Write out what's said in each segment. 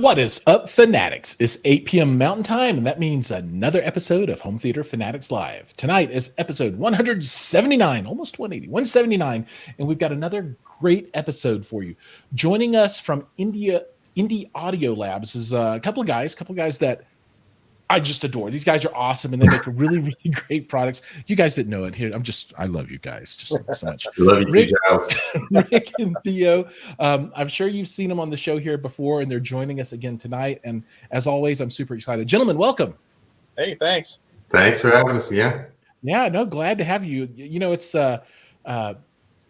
What is up, Fanatics? It's 8 p.m. Mountain Time, and that means another episode of Home Theater Fanatics Live. Tonight is episode 179, almost 180, 179, and we've got another great episode for you. Joining us from Indie Audio Labs is a couple of guys that I just adore. These guys are awesome, and they make really, really great products. You guys didn't know it here. I love you guys just so much. Love you too, Jiles. Rick and Theo. I'm sure you've seen them on the show here before, and they're joining us again tonight. And as always, I'm super excited. Gentlemen, welcome. Hey, thanks. Thanks for having us. Yeah, no, glad to have you. You know,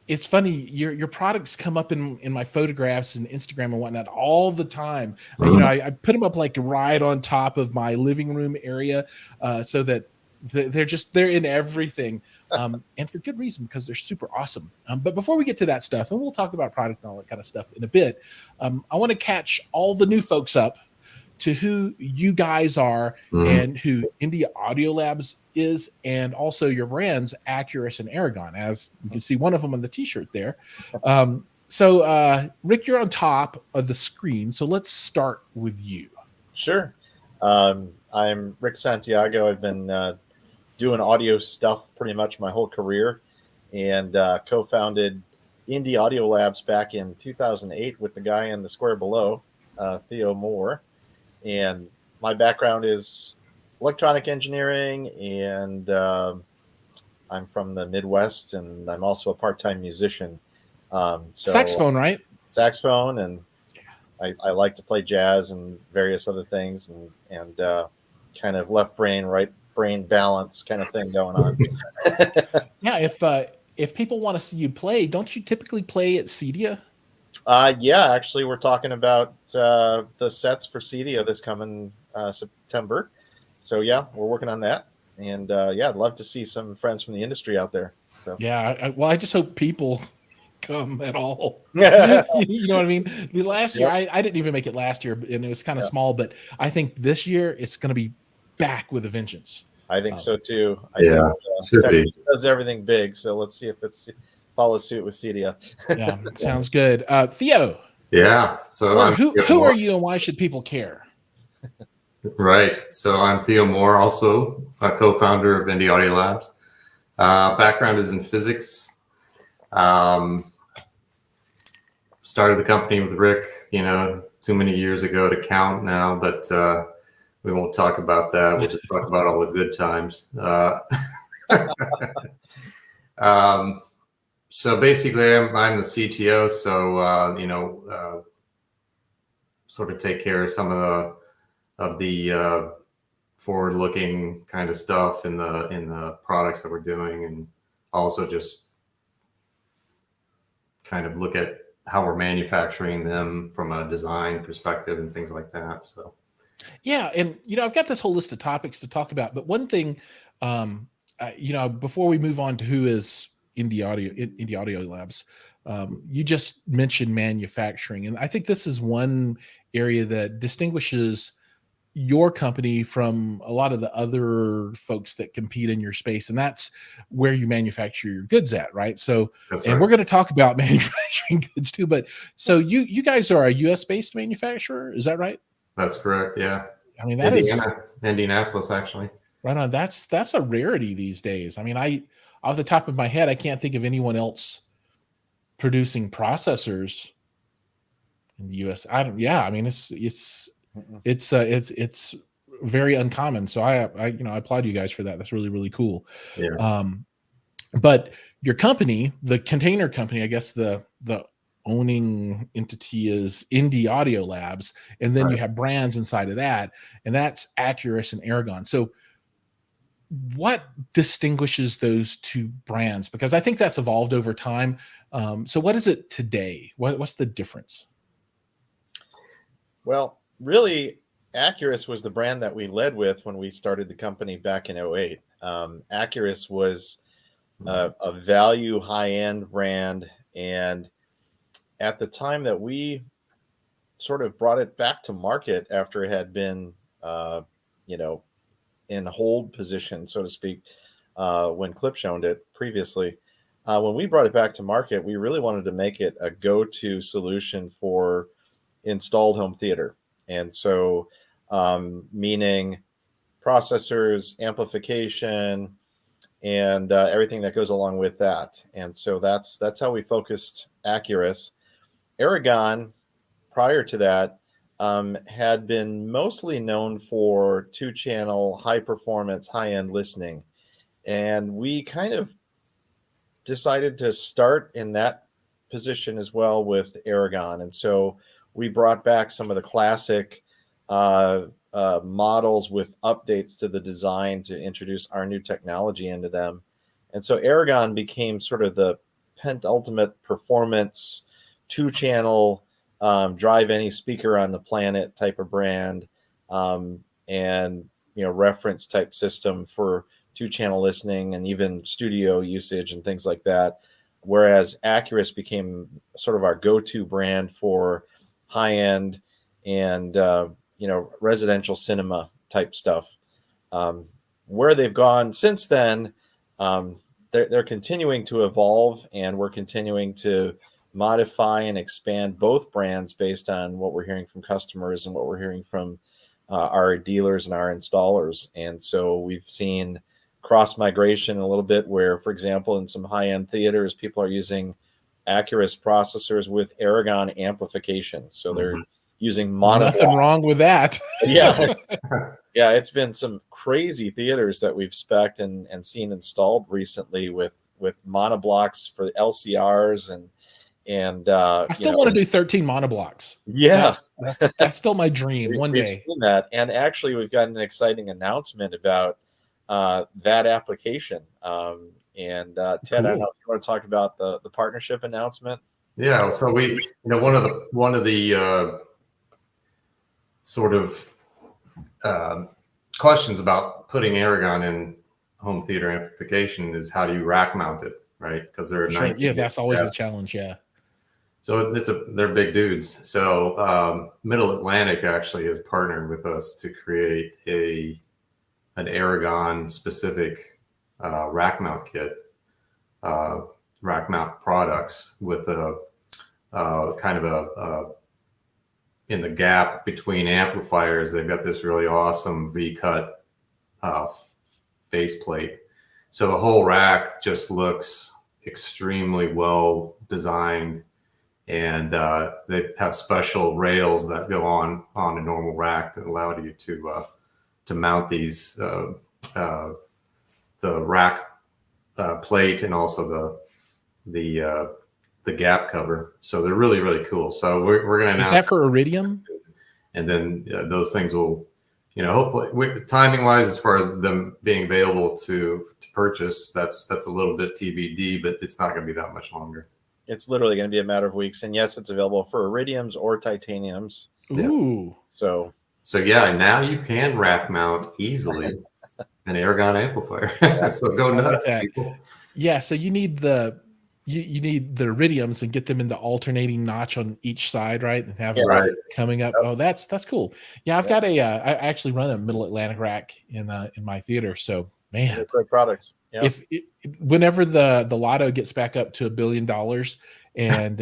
it's funny. Your products come up in my photographs and Instagram and whatnot all the time. Mm-hmm. You know, I put them up like right on top of my living room area, so that they're in everything, and for good reason, because they're super awesome. But before we get to that stuff, and we'll talk about product and all that kind of stuff in a bit, I want to catch all the new folks up to who you guys are and who Indie Audio Labs is, and also your brands, Acurus and Aragon, as you can see one of them on the t-shirt there. So Rick, you're on top of the screen, so let's start with you. Sure. I'm Rick Santiago. I've been doing audio stuff pretty much my whole career, and co-founded Indie Audio Labs back in 2008 with the guy in the square below, Theo Moore. And my background is electronic engineering, and I'm from the Midwest, and I'm also a part-time musician. Saxophone, right? Saxophone, and I like to play jazz and various other things, and kind of left brain, right brain balance kind of thing going on. Yeah, if people want to see you play, don't you typically play at Cedia? Yeah, actually, we're talking about the sets for Cedia this coming September. So yeah, we're working on that, and yeah, I'd love to see some friends from the industry out there. So yeah, I just hope people come at all. You know what I mean? The last year, I didn't even make it last year, and it was kind of small. But I think this year it's going to be back with a vengeance. I think so too. I think, Texas does everything big, so let's see if it's follows suit with Cedia. Yeah, sounds good. Theo. Yeah. So who are you, and why should people care? Right. So I'm Theo Moore, also a co-founder of Indie Audio Labs. Background is in physics. Started the company with Rick, too many years ago to count now, but we won't talk about that. We'll just talk about all the good times. So basically, I'm the CTO. So sort of take care of some of the forward-looking kind of stuff in the products that we're doing, and also just kind of look at how we're manufacturing them from a design perspective and things like that. So yeah, and I've got this whole list of topics to talk about, but one thing, before we move on to who is Indie Audio Labs, you just mentioned manufacturing, and I think this is one area that distinguishes your company from a lot of the other folks that compete in your space, and that's where you manufacture your goods at, right? So, and we're going to talk about manufacturing goods too, but so you guys are a US based manufacturer, is that right? That's correct. Yeah. I mean, Indianapolis, actually. Right on. That's a rarity these days. I mean, off the top of my head, I can't think of anyone else producing processors in the US. I mean, it's very uncommon. So I applaud you guys for that. That's really, really cool. Yeah. But your company, the container company, I guess the owning entity is Indie Audio Labs, and then you have brands inside of that, and that's Acurus and Aragon. So what distinguishes those two brands? Because I think that's evolved over time. So what is it today? What's the difference? Well, really, Acurus was the brand that we led with when we started the company back in 2008. Acurus was a value high-end brand, and at the time that we sort of brought it back to market after it had been, in hold position, so to speak, when Klipsch owned it previously, when we brought it back to market, we really wanted to make it a go-to solution for installed home theater. And so, meaning processors, amplification, and everything that goes along with that. And so that's how we focused Acurus. Aragon, prior to that, had been mostly known for 2-channel, high performance, high end listening. And we kind of decided to start in that position as well with Aragon. And so we brought back some of the classic models with updates to the design to introduce our new technology into them. And so Aragon became sort of the penultimate performance 2-channel drive any speaker on the planet type of brand, and reference type system for 2-channel listening and even studio usage and things like that. Whereas Acurus became sort of our go-to brand for high-end and residential cinema type stuff. Where they've gone since then, they're continuing to evolve, and we're continuing to modify and expand both brands based on what we're hearing from customers and what we're hearing from our dealers and our installers. And so we've seen cross migration a little bit where, for example, in some high-end theaters, people are using Acurus processors with Aragon amplification. So they're using mono. Nothing wrong with that. Yeah. Yeah, it's been some crazy theaters that we've spec'd and seen installed recently with monoblocks for LCRs and I still want to do 13 monoblocks. Yeah, that's still my dream. One we've day. Seen that, and actually, we've got an exciting announcement about that application. And Ted, cool. I don't know if you want to talk about the partnership announcement. Yeah, so we, one of the sort of questions about putting Aragon in home theater amplification is how do you rack mount it, right? Because they're sure. Yeah, that's always a challenge. Yeah. So they're big dudes. So Middle Atlantic actually has partnered with us to create an Aragon specific rack mount kit, rack mount products with a kind of a in the gap between amplifiers. They've got this really awesome V-cut faceplate. So the whole rack just looks extremely well designed. And they have special rails that go on a normal rack that allow you to mount these the rack plate and also the gap cover. So they're really, really cool. So we're going to announce. Is that for Iridium? And then those things will, hopefully timing wise, as far as them being available to purchase, that's a little bit TBD, but it's not going to be that much longer. It's literally going to be a matter of weeks. And yes, it's available for iridiums or titaniums. Ooh. So yeah, now you can rack mount easily an Aragon amplifier. So go nuts, people. Yeah, so you need the iridiums and get them in the alternating notch on each side, right? And have them coming up. Oh, that's cool. Yeah, I've got I actually run a Middle Atlantic rack in my theater. So man, great products. Yeah. Whenever the lotto gets back up to $1 billion and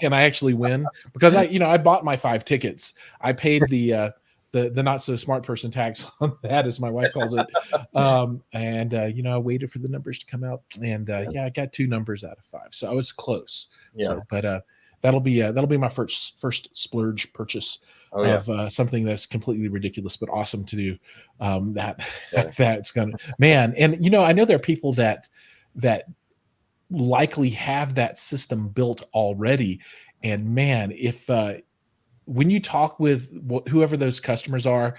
and I actually win, because I bought my 5 tickets. I paid the not so smart person tax on that, as my wife calls it. I waited for the numbers to come out, and I got 2 numbers out of 5, so I was close. Yeah. So, but that'll be my first splurge purchase of something that's completely ridiculous but awesome to do. That's gonna, man. And I know there are people that likely have that system built already, and man, if when you talk with whoever those customers are,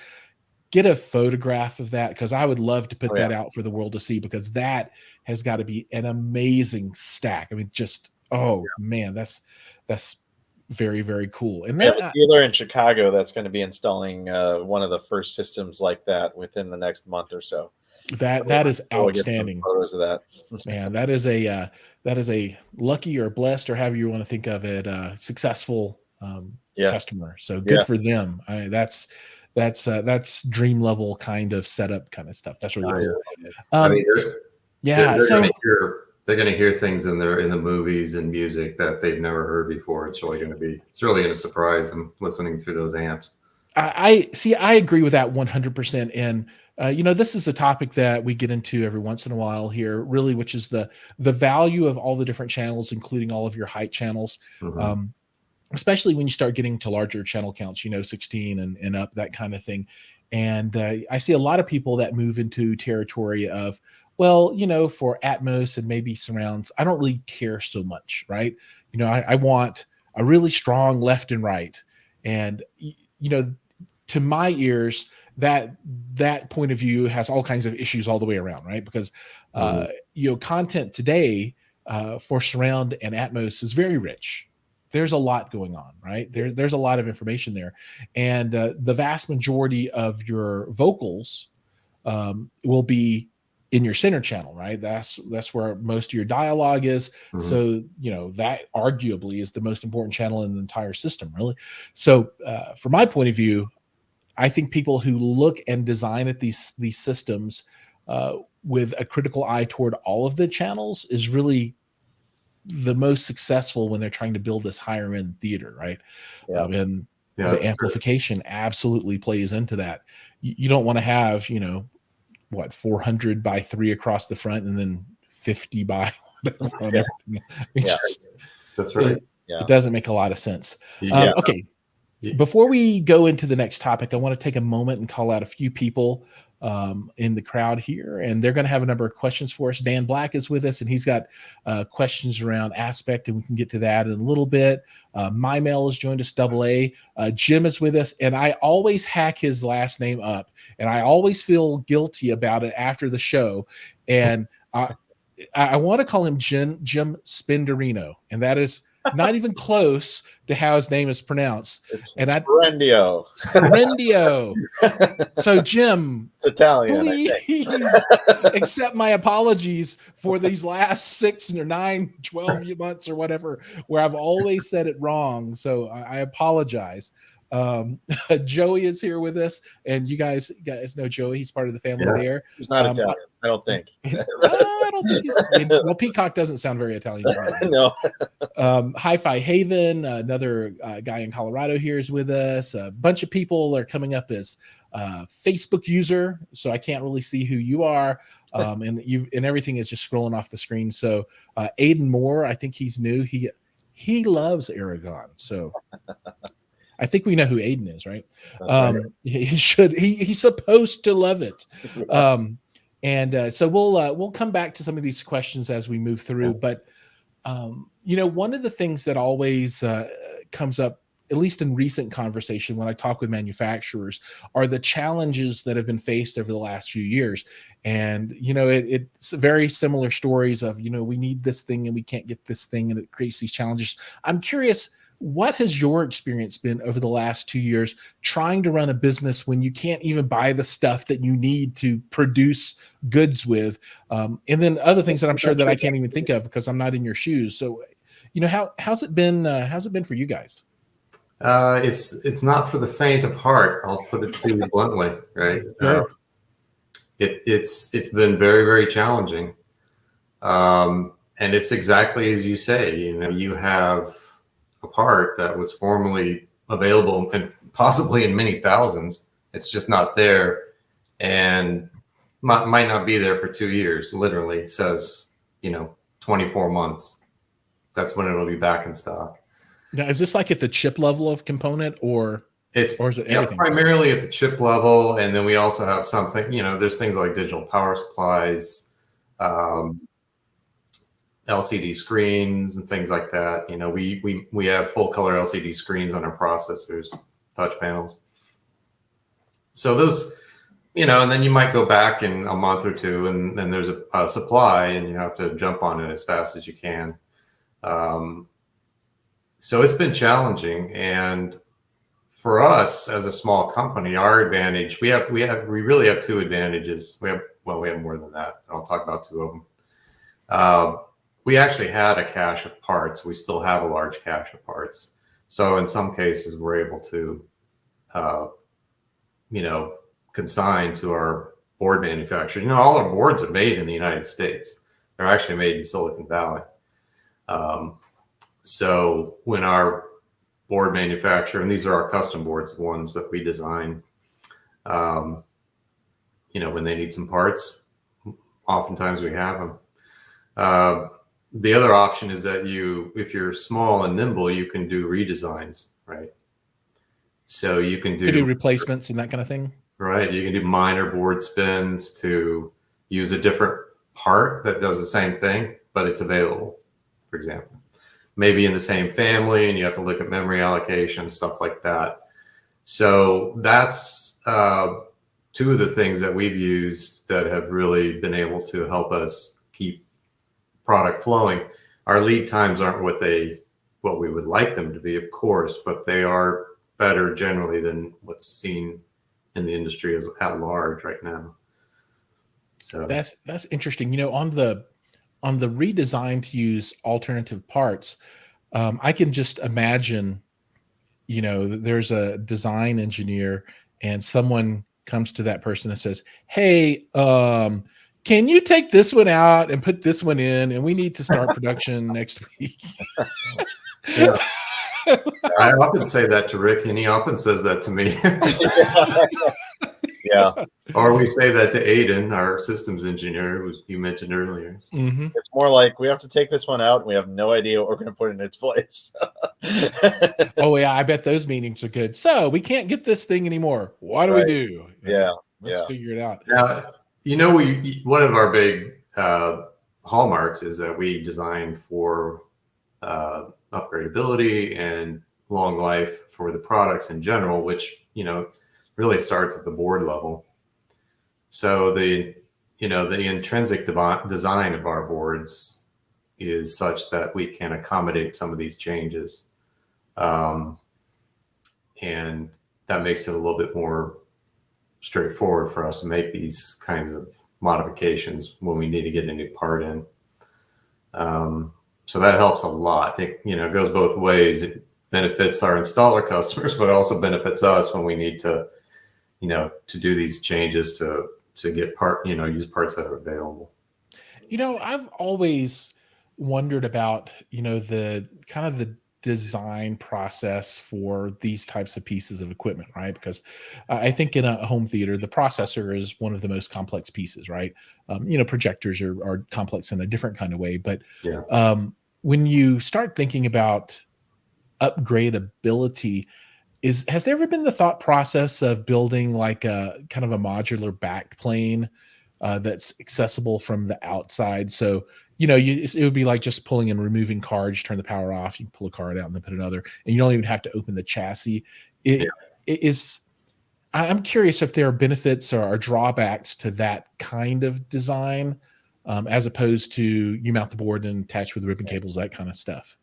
get a photograph of that, because I would love to put that out for the world to see, because that has got to be an amazing stack. I mean, just man, that's very, very cool. And then a dealer in Chicago that's going to be installing one of the first systems like that within the next month or so. That is outstanding. Photos of that. Man, that is a lucky or blessed, or however you want to think of it, successful customer. So good for them. That's dream level kind of setup kind of stuff. That's really cool. They're going to hear things in the movies and music that they've never heard before. It's really going to surprise them listening through those amps. I see. I agree with that 100%. And this is a topic that we get into every once in a while here, really, which is the value of all the different channels, including all of your height channels. Mhm. Especially when you start getting to larger channel counts, 16 and up, that kind of thing. And I see a lot of people that move into territory of, well, for Atmos and maybe surrounds, I don't really care so much, right? I want a really strong left and right. And, to my ears, that point of view has all kinds of issues all the way around, right? Because, content today for surround and Atmos is very rich. There's a lot going on, right? There's a lot of information there, and the vast majority of your vocals will be in your center channel, right? That's where most of your dialogue is. Mhm. So that arguably is the most important channel in the entire system, really. So from my point of view, I think people who look and design at these systems with a critical eye toward all of the channels is really the most successful when they're trying to build this higher end theater, right? Yeah. And Yeah, the that's true. amplification absolutely plays into that. You don't want to have, 400 by 3 across the front and then 50 by whatever on Yeah. everything. It's Yeah. just, That's right. Yeah. it doesn't make a lot of sense. Yeah. Okay. Yeah. Before we go into the next topic, I want to take a moment and call out a few people in the crowd here, and they're going to have a number of questions for us. Dan Black is with us, and he's got questions around Aspect, and we can get to that in a little bit. My Mail has joined us, Double A. Jim is with us, and I always hack his last name up, and I always feel guilty about it after the show. And I want to call him Jim Spinderino, and that is not even close to how his name is pronounced. It's And Sprendio. Sprendio. So, Jim, It's Italian, I think. please accept my apologies for these last 6 or 9, 12 months or whatever, where I've always said it wrong. So I apologize. Joey is here with us, and you guys know Joey. He's part of the family there. He's not Italian, I don't think. I don't think well, Peacock doesn't sound very Italian. No. Hi-Fi Haven, another guy in Colorado here is with us. A bunch of people are coming up as Facebook user, so I can't really see who you are. And everything is just scrolling off the screen. So Aiden Moore, I think he's new. He loves Aragon. So I think we know who Aiden is, right? Right. He's supposed to love it. So we'll come back to some of these questions as we move through. But one of the things that always comes up, at least in recent conversation when I talk with manufacturers, are the challenges that have been faced over the last few years. And it's very similar stories of we need this thing and we can't get this thing, and it creates these challenges. I'm curious, what has your experience been over the last 2 years trying to run a business when you can't even buy the stuff that you need to produce goods with? And then other things that I'm sure that I can't even think of because I'm not in your shoes. So, how's it been? How's it been for you guys? It's not for the faint of heart. I'll put it to you bluntly, right? It's been very, very challenging. And it's exactly as you say. You have a part that was formerly available and possibly in many thousands. It's just not there, and might not be there for 2 years. Literally, it says 24 months. That's when it'll be back in stock. Now, is this like at the chip level of component, or is it everything? Primarily at the chip level, and then we also have something. There's things like digital power supplies, LCD screens, and things like that. We have full color LCD screens on our processors, touch panels. So those, and then you might go back in a month or two, and then there's a supply, and you have to jump on it as fast as you can. So it's been challenging, and for us as a small company, our advantage, we really have 2 advantages. We have more than that. I'll talk about 2 of them. We actually had a cache of parts. We still have a large cache of parts. So in some cases, we're able to, consign to our board manufacturer. All our boards are made in the United States. They're actually made in Silicon Valley. So when our board manufacturer, and these are our custom boards, the ones that we design. When they need some parts, oftentimes we have them. The other option is that if you're small and nimble, you can do redesigns, right? So you can do replacements and that kind of thing. Right. You can do minor board spins to use a different part that does the same thing, but it's available, for example. Maybe in the same family, and you have to look at memory allocation, stuff like that. So that's two of the things that we've used that have really been able to help us keep product flowing. Our lead times aren't what we would like them to be, of course, but they are better generally than what's seen in the industry at large right now. So that's interesting. On the redesign to use alternative parts, I can just imagine, there's a design engineer and someone comes to that person and says, "Hey, can you take this one out and put this one in? And we need to start production next week." Yeah. I often say that to Rick, and he often says that to me. Yeah. Or we say that to Aiden, our systems engineer, who you mentioned earlier. So. Mm-hmm. It's more like we have to take this one out and we have no idea what we're going to put in its place. Oh, yeah. I bet those meetings are good. So we can't get this thing anymore. What do we do? Yeah. Let's figure it out. Now, one of our big hallmarks is that we design for upgradability and long life for the products in general, which, really starts at the board level. So the intrinsic design of our boards is such that we can accommodate some of these changes. And that makes it a little bit more straightforward for us to make these kinds of modifications when we need to get a new part in. So that helps a lot. It goes both ways. It benefits our installer customers, but also benefits us when we need to do these changes to get use parts that are available. I've always wondered about, the kind of the design process for these types of pieces of equipment, right? Because I think in a home theater, the processor is one of the most complex pieces, right? Projectors are complex in a different kind of way, but when you start thinking about upgradability, has there ever been the thought process of building like a kind of a modular backplane that's accessible from the outside? So, it would be like just pulling and removing cards, turn the power off, you pull a card out and then put another, and you don't even have to open the chassis. I'm curious if there are benefits or drawbacks to that kind of design, as opposed to you mount the board and attach with ribbon cables, that kind of stuff.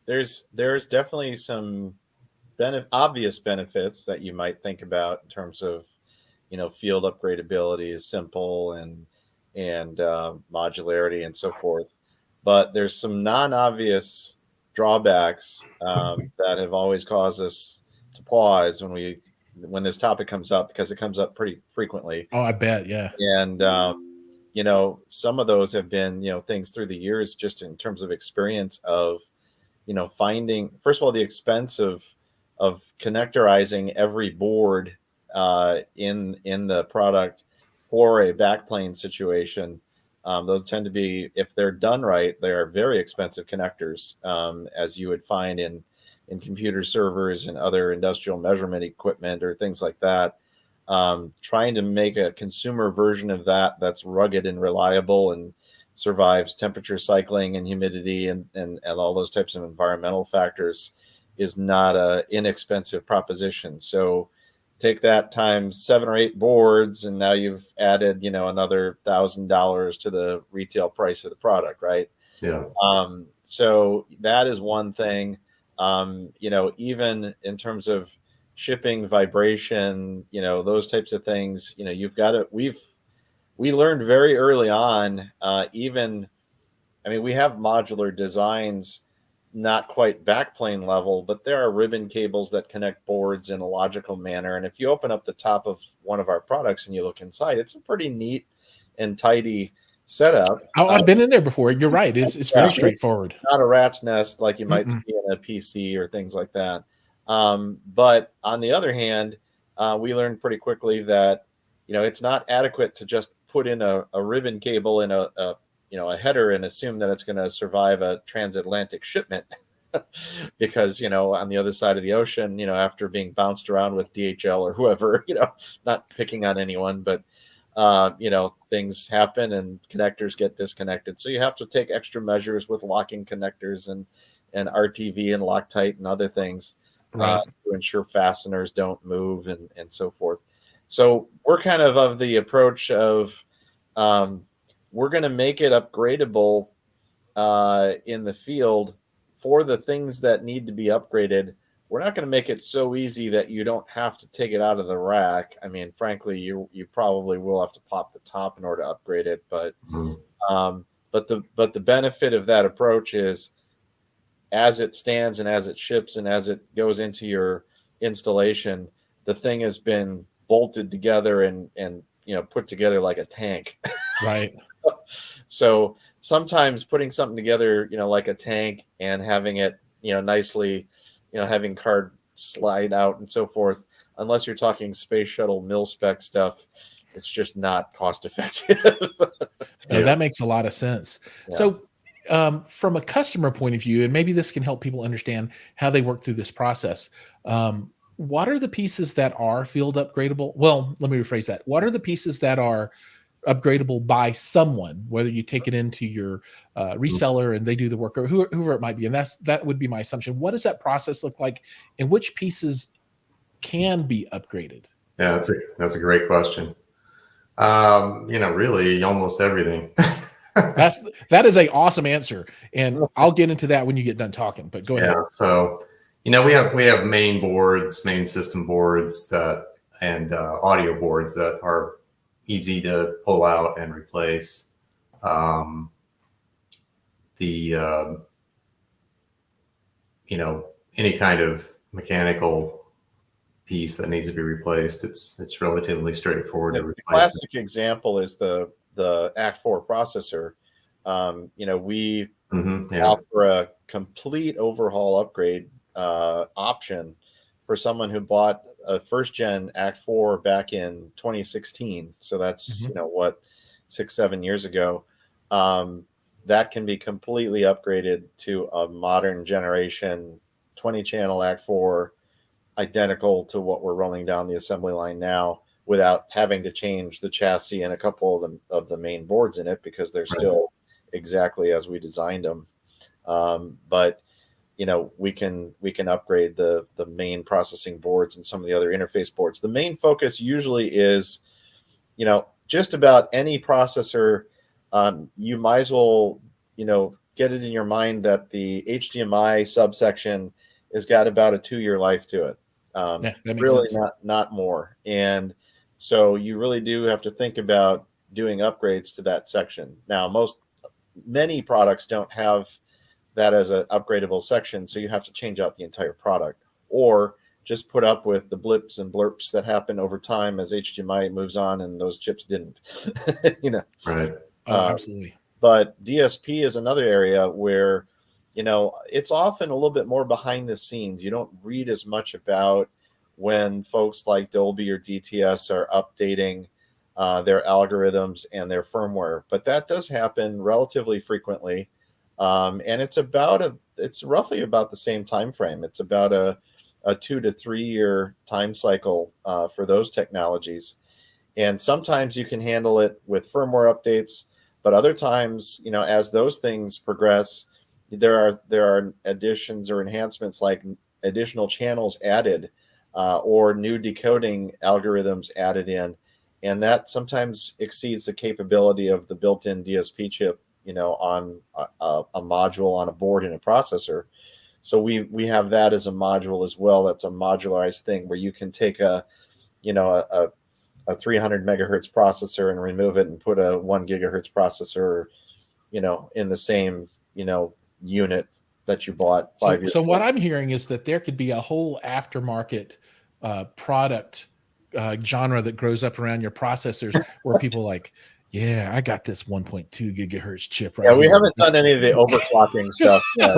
There's definitely some obvious benefits that you might think about in terms of, field upgradability is simple and modularity and so forth. But there's some non-obvious drawbacks that have always caused us to pause when this topic comes up, because it comes up pretty frequently. Oh, I bet, yeah. And some of those have been things through the years, just in terms of experience of finding, first of all, the expense of connectorizing every board in the product for a backplane situation. Those tend to be, if they're done right, they are very expensive connectors, as you would find in computer servers and other industrial measurement equipment or things like that. Trying to make a consumer version of that's rugged and reliable and survives temperature cycling and humidity and all those types of environmental factors is not an inexpensive proposition. So take that times 7 or 8 boards, and now you've added, another $1,000 to the retail price of the product, right? Yeah. So that is one thing. Even in terms of shipping, vibration, those types of things, you've got to. We learned very early on. We have modular designs, not quite backplane level, but there are ribbon cables that connect boards in a logical manner. And if you open up the top of one of our products and you look inside, it's a pretty neat and tidy setup. I've been in there before. You're right. It's very straightforward. Not a rat's nest like you might see in a PC or things like that. But on the other hand, we learned pretty quickly that, it's not adequate to just put in a ribbon cable in a header and assume that it's going to survive a transatlantic shipment. Because, on the other side of the ocean, after being bounced around with DHL or whoever, not picking on anyone, but, things happen and connectors get disconnected. So you have to take extra measures with locking connectors and RTV and Loctite and other things Right. to ensure fasteners don't move and so forth. So we're kind of the approach of we're going to make it upgradable in the field for the things that need to be upgraded. We're not going to make it so easy that you don't have to take it out of the rack. I mean, frankly, you probably will have to pop the top in order to upgrade it, but the benefit of that approach is, as it stands and as it ships and as it goes into your installation, the thing has been bolted together and put together like a tank. Right. So sometimes putting something together, like a tank and having it, nicely, having card slide out and so forth, unless you're talking space shuttle mil spec stuff, it's just not cost effective. No, that makes a lot of sense. Yeah. So from a customer point of view, and maybe this can help people understand how they work through this process. What are the pieces that are field upgradable? Well, let me rephrase that. What are the pieces that are upgradable by someone, whether you take it into your reseller and they do the work, or whoever it might be? And that would be my assumption. What does that process look like, and which pieces can be upgraded? Yeah, that's a great question. Really almost everything. That is a awesome answer, and I'll get into that when you get done talking. But go ahead. Yeah, so we have main system boards and audio boards that are easy to pull out and replace. Any kind of mechanical piece that needs to be replaced, it's relatively straightforward to replace. The classic example is the Act 4 processor. We offer a complete overhaul upgrade option for someone who bought a first gen Act 4 back in 2016. So that's 6-7 years ago. That can be completely upgraded to a modern generation 20 channel Act 4, identical to what we're rolling down the assembly line now, without having to change the chassis and a couple of the main boards in it, because they're still exactly as we designed them. But we can upgrade the main processing boards and some of the other interface boards. The main focus usually is, just about any processor. You might as well, get it in your mind that the HDMI subsection has got about a 2-year life to it. That makes really sense. not more. And so you really do have to think about doing upgrades to that section. Now, many products don't have that as an upgradable section, so you have to change out the entire product, or just put up with the blips and blurps that happen over time as HDMI moves on and those chips didn't. Right. Absolutely. But DSP is another area where, it's often a little bit more behind the scenes. You don't read as much about when folks like Dolby or DTS are updating their algorithms and their firmware, but that does happen relatively frequently. And it's roughly about the same time frame. It's about a 2 to 3 year time cycle for those technologies. And sometimes you can handle it with firmware updates, but other times, as those things progress, there are additions or enhancements, like additional channels added or new decoding algorithms added in. And that sometimes exceeds the capability of the built-in DSP chip, on a module on a board in a processor. So we have that as a module as well. That's a modularized thing where you can take a 300 megahertz processor and remove it and put a 1 gigahertz processor, in the same, unit that you bought 5 years ago. So what I'm hearing is that there could be a whole aftermarket product genre that grows up around your processors, where people like, Yeah, I got this 1.2 gigahertz chip right Yeah, we here. haven't done any of the overclocking stuff yet.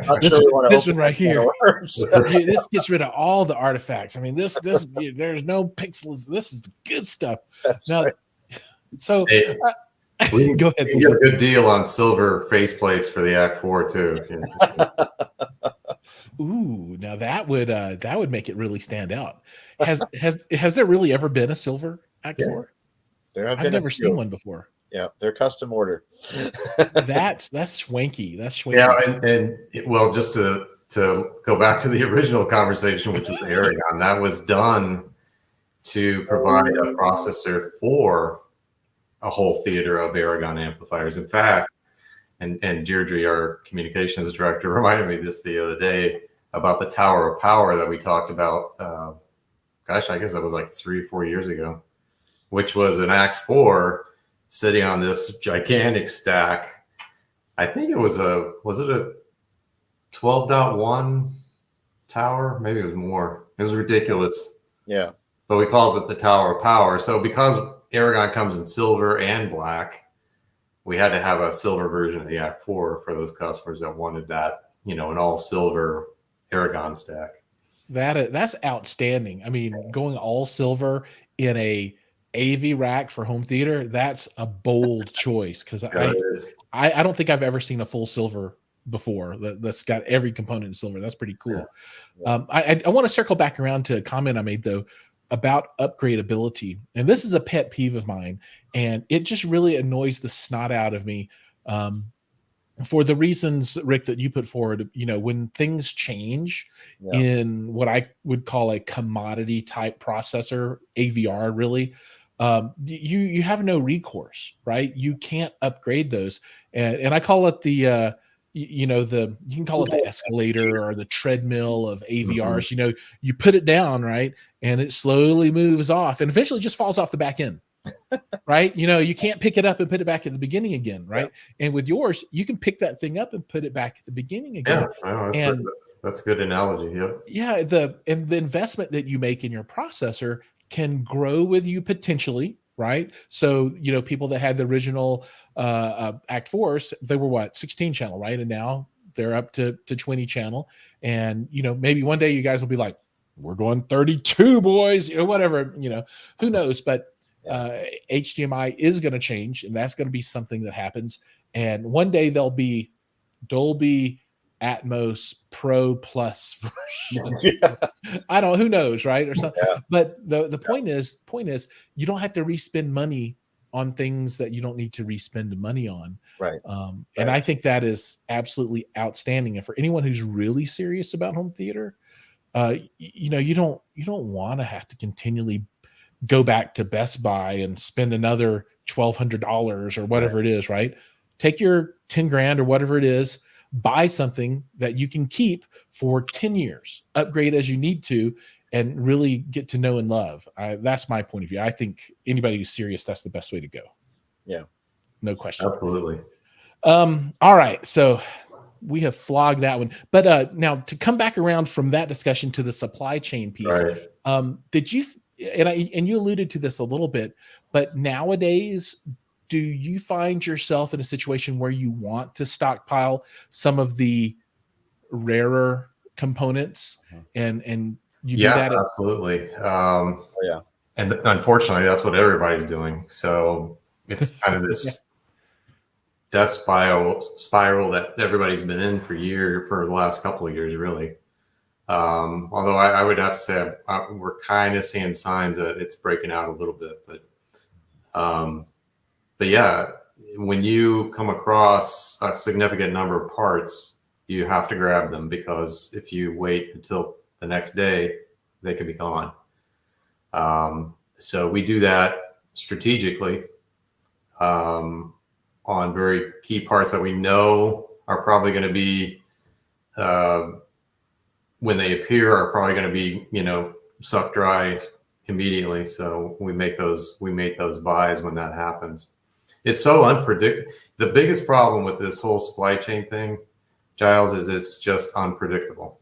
Not This sure we want to this open one right that can here. of worms. Yeah, this gets rid of all the artifacts. I mean, there's no pixels. This is the good stuff. That's Now, right. so Hey, we go ahead. can get a good deal on silver faceplates for the Act 4 too. Ooh, now that would make it really stand out. Has there really ever been a silver Act 4? There have I've been never a few. seen one before. Yeah, they're custom order. That's swanky. That's swanky. Yeah, and well, just to go back to the original conversation, which was Aragon, that was done to provide a processor for a whole theater of Aragon amplifiers. In fact, and Deirdre, our communications director, reminded me this the other day about the Tower of Power that we talked about. Gosh, I guess that was like 3 or 4 years ago, which was an Act 4 sitting on this gigantic stack. I think it was a 12.1 tower? Maybe it was more. It was ridiculous. Yeah. But we called it the Tower of Power. So because Aragon comes in silver and black, we had to have a silver version of the Act 4 for those customers that wanted that, an all silver Aragon stack. That's outstanding. I mean, going all silver in a AV rack for home theater, that's a bold choice, because I don't think I've ever seen a full silver before that's got every component in silver. That's pretty cool. Yeah. I want to circle back around to a comment I made though about upgradability, and this is a pet peeve of mine, and it just really annoys the snot out of me. For the reasons, Rick, that you put forward, when things change in what I would call a commodity type processor, AVR, really, you have no recourse, right? You can't upgrade those, and I call it the you can call it the escalator or the treadmill of AVRs. Mm-hmm. You put it down, right, and it slowly moves off, and eventually just falls off the back end. Right? You can't pick it up and put it back at the beginning again, right? Yeah. And with yours, you can pick that thing up and put it back at the beginning again. Yeah, that's a good analogy. Yep. Yeah, the investment that you make in your processor can grow with you potentially, right? So, people that had the original Act 4s, they were 16 channel, right? And now they're up to 20 channel. And, maybe one day you guys will be like, we're going 32, boys, whatever, who knows? But HDMI is going to change, and that's going to be something that happens. And one day there'll be Dolby Atmos Pro Plus version. I don't, who knows, right? Or something. Yeah. But the point is, you don't have to re-spend money on things that you don't need to re-spend money on. Right. And I think that is absolutely outstanding. And for anyone who's really serious about home theater, you don't want to have to continually go back to Best Buy and spend another $1,200 or whatever it is, right? Take your 10 grand or whatever it is, buy something that you can keep for 10 years, upgrade as you need to, and really get to know and love. That's my point of view. I think anybody who's serious, that's the best way to go. Yeah. No question. Absolutely. All right. So we have flogged that one. But now to come back around from that discussion to the supply chain piece, right. Did you, and you alluded to this a little bit, but nowadays, do you find yourself in a situation where you want to stockpile some of the rarer components and you do that? Absolutely. And unfortunately, that's what everybody's doing. So it's kind of this death spiral that everybody's been in for the last couple of years, really. Although I would have to say we're kind of seeing signs that it's breaking out a little bit, but yeah, when you come across a significant number of parts, you have to grab them, because if you wait until the next day, they can be gone. So we do that strategically on very key parts that we know are probably going to be, when they appear, are probably going to be, sucked dry immediately. So we make those buys when that happens. It's so unpredictable. The biggest problem with this whole supply chain thing, Jiles, is it's just unpredictable.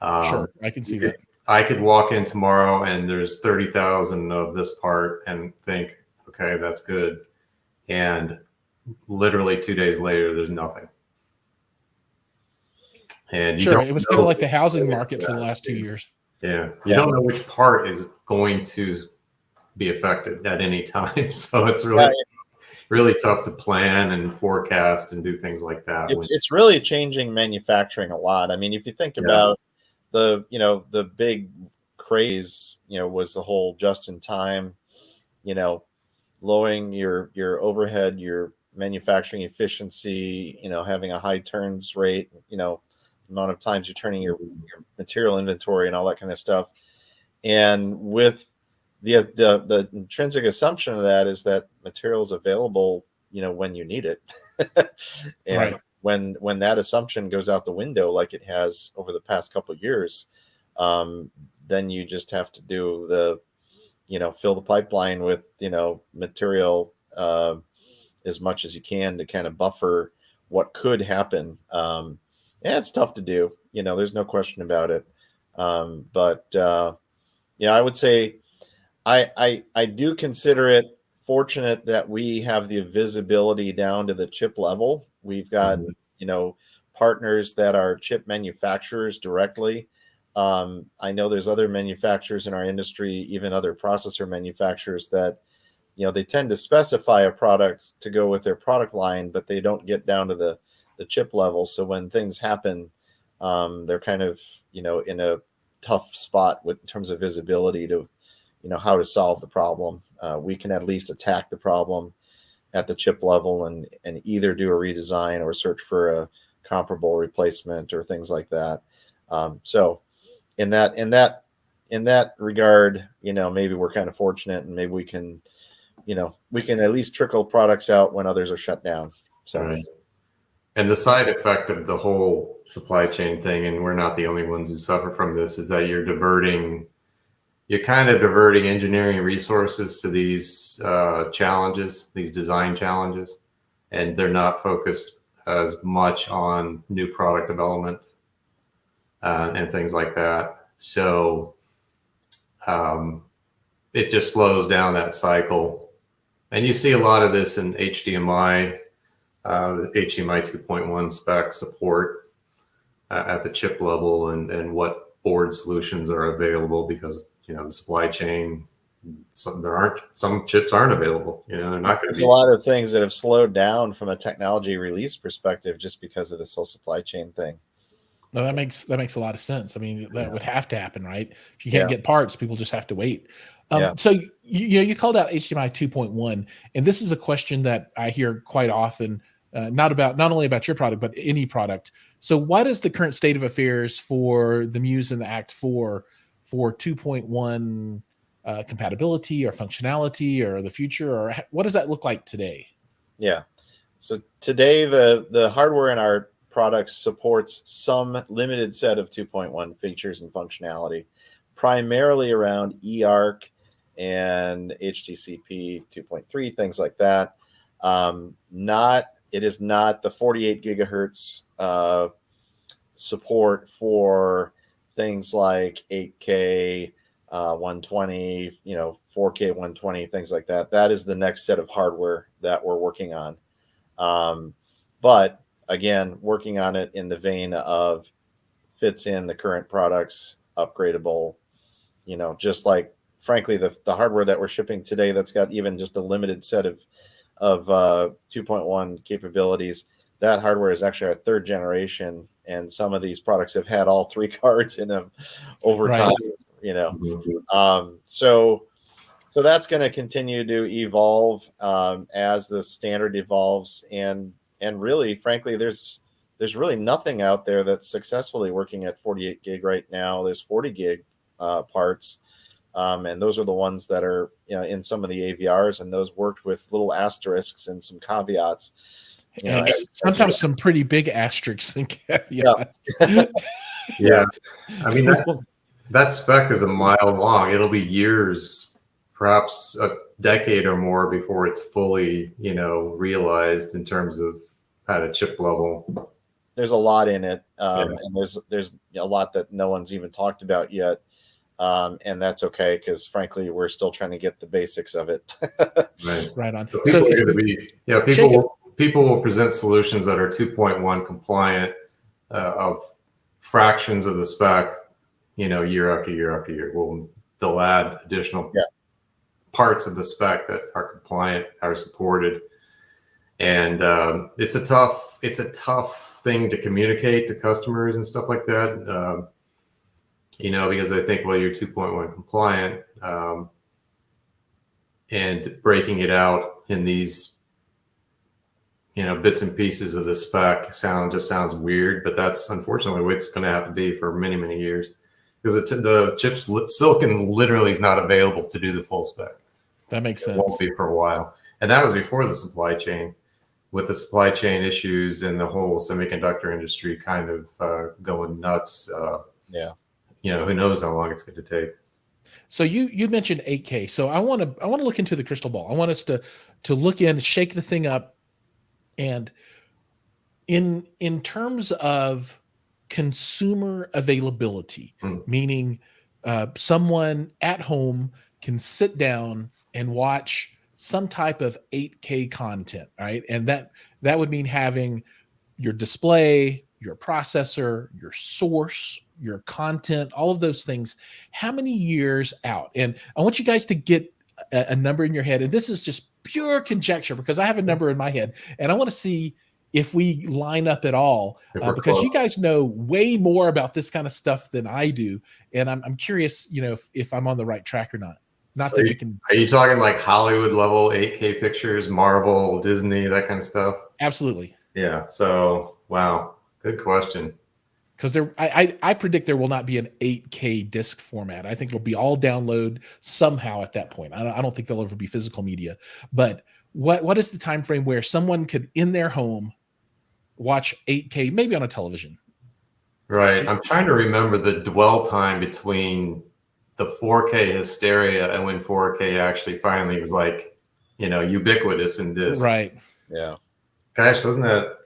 Sure, I can see that. I could walk in tomorrow and there's 30,000 of this part and think, Okay, that's good. And literally 2 days later, there's nothing. And you Sure, don't it was kind know of like the housing which- market for the last 2 years. Yeah, you don't know which part is going to be affected at any time. So it's really tough to plan and forecast and do things like that. It's really changing manufacturing a lot. I mean, if you think about the big craze, was the whole just in time, lowering your overhead, your manufacturing efficiency, having a high turns rate, amount of times you're turning your material inventory and all that kind of stuff. And with the intrinsic assumption of that is that material is available, when you need it. And Right. when that assumption goes out the window, like it has over the past couple of years, then you just have to do fill the pipeline with, material as much as you can to kind of buffer what could happen. Yeah, it's tough to do. There's no question about it. But I would say I do consider it fortunate that we have the visibility down to the chip level. We've got, partners that are chip manufacturers directly. I know there's other manufacturers in our industry, even other processor manufacturers that, they tend to specify a product to go with their product line, but they don't get down to the chip level. So when things happen, they're kind of, in a tough spot in terms of visibility to, how to solve the problem. We can at least attack the problem at the chip level and either do a redesign or search for a comparable replacement or things like that. So in that regard, maybe we're kind of fortunate and maybe we can at least trickle products out when others are shut down. So. Right. And the side effect of the whole supply chain thing, and we're not the only ones who suffer from this, is that you're kind of diverting engineering resources to these challenges, these design challenges, and they're not focused as much on new product development and things like that. So it just slows down that cycle. And you see a lot of this in HDMI, HDMI 2.1 spec support at the chip level and what board solutions are available because, the supply chain, some chips aren't available. They're not going to be. There's a lot of things that have slowed down from a technology release perspective just because of this whole supply chain thing. No, that makes a lot of sense. I mean, that would have to happen, right? If you can't get parts, people just have to wait. So you called out HDMI 2.1, and this is a question that I hear quite often, not only about your product, but any product. So what is the current state of affairs for the Muse and the Act 4 for 2.1 compatibility or functionality or the future, or what does that look like today? Yeah. So today the hardware in our products supports some limited set of 2.1 features and functionality, primarily around eARC and HDCP 2.3, things like that. It is not the 48 gigahertz support for things like 8K 120, 4K 120, things like that. That is the next set of hardware that we're working on. But again, working on it in the vein of fits in the current products, upgradable, just like, frankly, the hardware that we're shipping today that's got even just a limited set of 2.1 capabilities. That hardware is actually our third generation, and some of these products have had all three cards in them over time. So that's going to continue to evolve as the standard evolves, and really, frankly, there's really nothing out there that's successfully working at 48 gig right now. There's 40 gig parts. And those are the ones that are, in some of the AVRs, and those worked with little asterisks and some caveats. And sometimes some pretty big asterisks and caveats. Yeah. I mean, that spec is a mile long. It'll be years, perhaps a decade or more before it's fully, realized in terms of at a chip level. There's a lot in it. And there's a lot that no one's even talked about yet. and that's okay because frankly, we're still trying to get the basics of it. Right on. So people are going to be, people will present solutions that are 2.1 compliant of fractions of the spec, year after year after year. They'll add additional parts of the spec that are compliant, are supported, and it's a tough thing to communicate to customers and stuff like that. Because I think, well, you're 2.1 compliant, and breaking it out in these, bits and pieces of the spec sounds weird, but that's unfortunately what it's going to have to be for many, many years, because the chips silicon literally is not available to do the full spec. That makes sense. It won't be for a while, and that was before the supply chain. With the supply chain issues and the whole semiconductor industry kind of going nuts. Who knows how long it's going to take. So you mentioned 8K. So I want to look into the crystal ball. I want us to look in, shake the thing up, and in terms of consumer availability, meaning someone at home can sit down and watch some type of 8K content, right? And that would mean having your display, your processor, your source, your content, all of those things. How many years out? And I want you guys to get a number in your head. And this is just pure conjecture because I have a number in my head and I want to see if we line up at all, because close. You guys know way more about this kind of stuff than I do. And I'm curious, if I'm on the right track or not. Not so that we can. Are you talking like Hollywood level 8K pictures, Marvel, Disney, that kind of stuff? Absolutely. Yeah. So, wow. Good question. Because I predict there will not be an 8K disc format. I think it'll be all download somehow at that point. I don't think there'll ever be physical media. But what is the time frame where someone could in their home watch 8K, maybe on a television? Right. I'm trying to remember the dwell time between the 4K hysteria and when 4K actually finally was like, ubiquitous in disc. Right. Yeah. Gosh, wasn't that?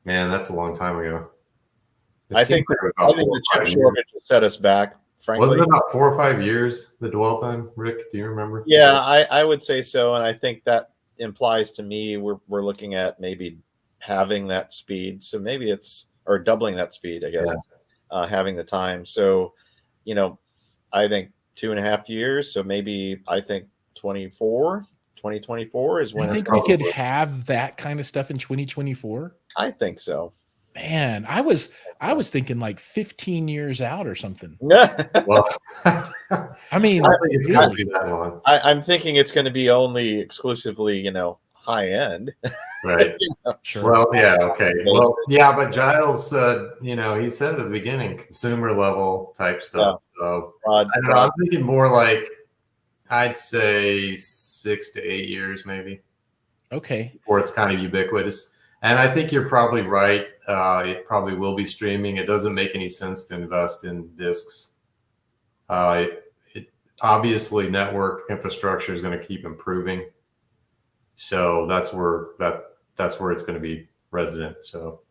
Man, that's a long time ago. I think the chip shortage set us back, frankly. Wasn't it about 4 or 5 years, the dwell time, Rick? Do you remember? Yeah, I would say so. And I think that implies to me we're looking at maybe having that speed. So maybe it's, or doubling that speed, I guess, having the time. So, I think 2.5 years. So maybe I think 2024 is when I think we could have that kind of stuff in 2024. I think so. Man, I was thinking like 15 years out or something. Well, I mean, it's got to be that long. I'm thinking it's going to be only exclusively, high end. Right. Sure. Well, yeah. Okay. Well, yeah, but Jiles, he said at the beginning, consumer level type stuff. Yeah. So I don't know. I'm thinking more like, I'd say 6 to 8 years, maybe. Okay. Or it's kind of ubiquitous. And I think you're probably right. It probably will be streaming. It doesn't make any sense to invest in discs. Obviously, network infrastructure is going to keep improving. So that's where it's going to be resident. So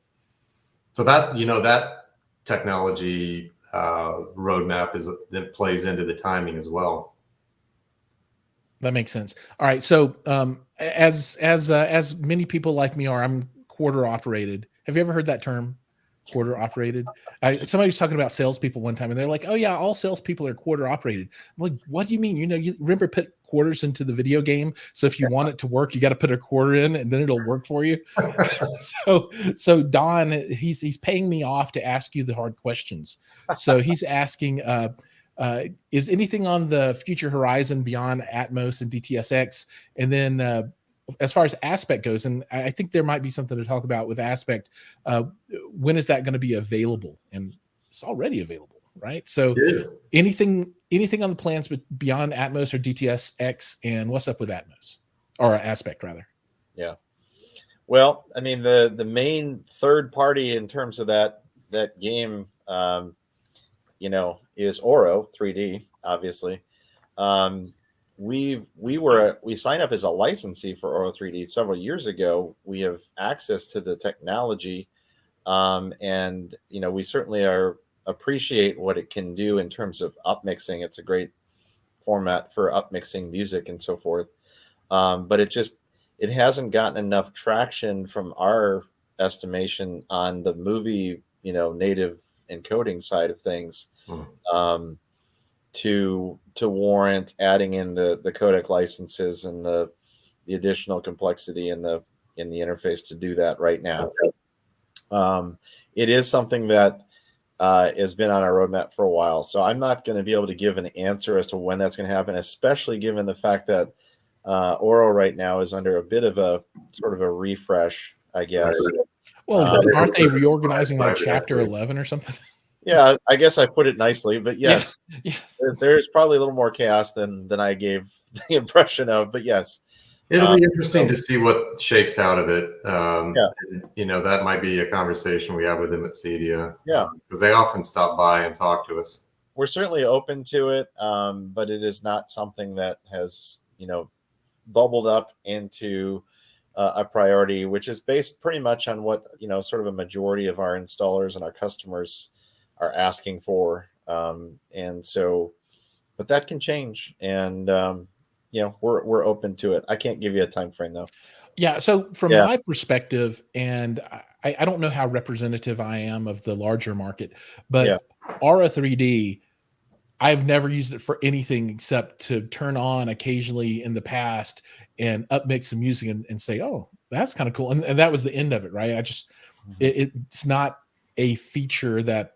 that that technology roadmap that plays into the timing as well. That makes sense. All right. So as many people like me are, I'm quarter operated. Have you ever heard that term? Quarter operated. Somebody was talking about salespeople one time and they're like, oh yeah, all salespeople are quarter operated. I'm like, what do you mean? You remember put quarters into the video game. So if you want it to work, you got to put a quarter in and then it'll work for you. So Don, he's paying me off to ask you the hard questions. So he's asking, is anything on the future horizon beyond Atmos and DTSX? And then as far as Aspect goes, and I think there might be something to talk about with Aspect, when is that going to be available? And it's already available, right? So anything on the plans beyond Atmos or DTSX, and what's up with Atmos or Aspect rather? Yeah. Well, I mean, the main third party in terms of that game, is Oro 3D, obviously. We signed up as a licensee for Oro 3D several years ago. We have access to the technology, and we certainly are appreciate what it can do in terms of upmixing. It's a great format for upmixing music and so forth. But it hasn't gotten enough traction from our estimation on the movie, native encoding side of things, to warrant adding in the codec licenses and the additional complexity in the interface to do that right now. It is something that has been on our roadmap for a while, so I'm not going to be able to give an answer as to when that's going to happen, especially given the fact that Oro right now is under a bit of a sort of a refresh, I guess. Well, aren't they reorganizing like Chapter 11 or something? Yeah, I guess I put it nicely, but yes, yeah. There's probably a little more chaos than I gave the impression of, but yes. It'll be interesting to see what shakes out of it. Yeah. That might be a conversation we have with them at CEDIA. Yeah. Because they often stop by and talk to us. We're certainly open to it, but it is not something that has, bubbled up into a priority, which is based pretty much on what, sort of a majority of our installers and our customers are asking for. And so, but that can change. And, we're open to it. I can't give you a time frame though. Yeah. So from my perspective, and I don't know how representative I am of the larger market, but Aura 3D, I've never used it for anything except to turn on occasionally in the past and upmix some music and say, oh, that's kind of cool. And that was the end of it, right? I just, it's not a feature that,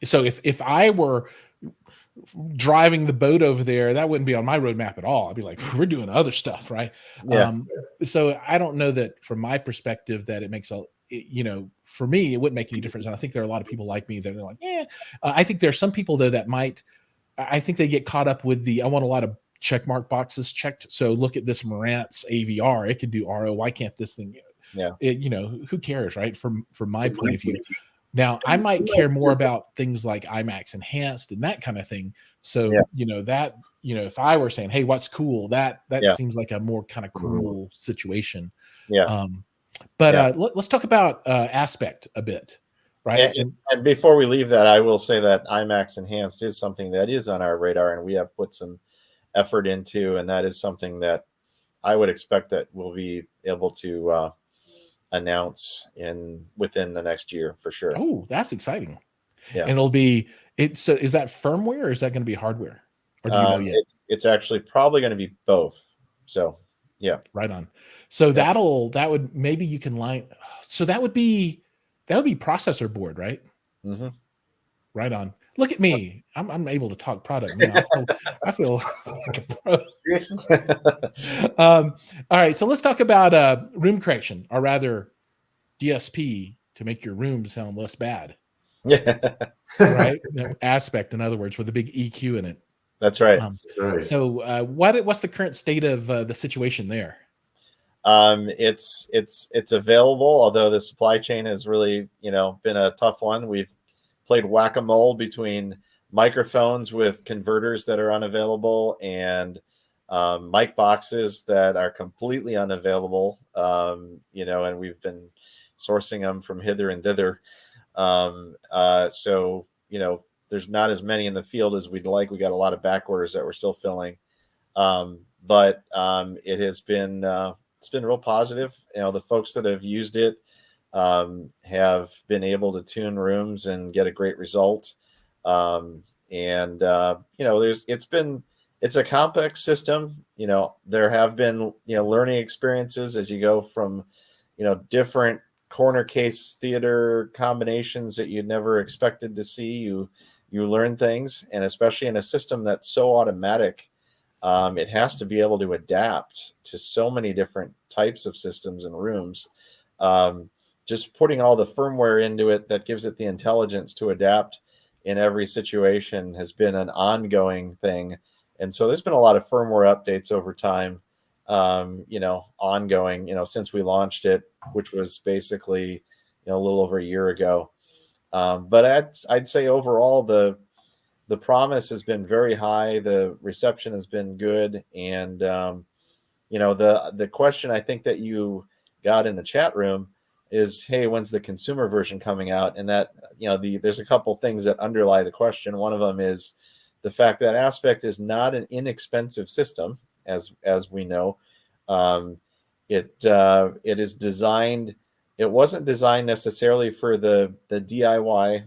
so if I were driving the boat over there, that wouldn't be on my roadmap at all. I'd be like, we're doing other stuff, right? Yeah. So I don't know that from my perspective that it makes for me, it wouldn't make any difference. And I think there are a lot of people like me that are like, I think there's some people though that I think they get caught up with I want a lot of check mark boxes checked. So look at this Marantz AVR, it can do RO. Why can't this thing? Yeah. Who cares, right? From my point of view. Now, I might care more about things like IMAX enhanced and that kind of thing. So, if I were saying, hey, what's cool, that seems like a more kind of cool situation. Yeah. Let's talk about Aspect a bit, right? And before we leave that, I will say that IMAX enhanced is something that is on our radar and we have put some effort into, and that is something that I would expect that we'll be able to announce within the next year for sure. Oh, that's exciting. Yeah. And so is that firmware or is that going to be hardware? Or do you know yet? It's actually probably going to be both. So yeah. Right on. So that would, maybe you can so that would be processor board, right? Mm-hmm. Right on. Look at me. I'm able to talk product now. I feel like a pro. All right. So let's talk about room correction, or rather DSP, to make your room sound less bad. Yeah. Right. Aspect, in other words, with a big EQ in it. That's right. That's right. So what's the current state of the situation there? It's available, although the supply chain has really, been a tough one. We've played whack-a-mole between microphones with converters that are unavailable and mic boxes that are completely unavailable. And we've been sourcing them from hither and thither. So, there's not as many in the field as we'd like. We got a lot of back orders that we're still filling. But it has been, it's been real positive. The folks that have used it have been able to tune rooms and get a great result. It's a complex system. There have been, learning experiences as you go from, different corner case theater combinations that you never expected to see. You learn things, and especially in a system that's so automatic, it has to be able to adapt to so many different types of systems and rooms. Just putting all the firmware into it that gives it the intelligence to adapt in every situation has been an ongoing thing. And so there's been a lot of firmware updates over time, ongoing, since we launched it, which was basically, a little over a year ago. But I'd say overall, the promise has been very high. The reception has been good. And, the question I think that you got in the chat room is, hey, when's the consumer version coming out? And that, there's a couple things that underlie the question. One of them is the fact that Aspect is not an inexpensive system, as we know. It is designed. It wasn't designed necessarily for the DIY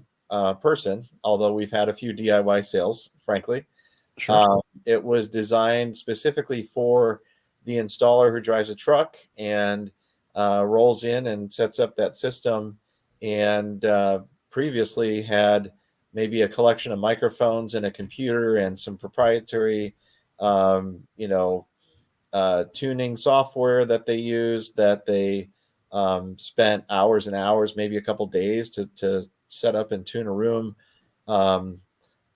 person, although we've had a few DIY sales, frankly. Sure. It was designed specifically for the installer who drives a truck and rolls in and sets up that system, and previously had maybe a collection of microphones and a computer and some proprietary, tuning software that they used, that they spent hours and hours, maybe a couple days to set up and tune a room,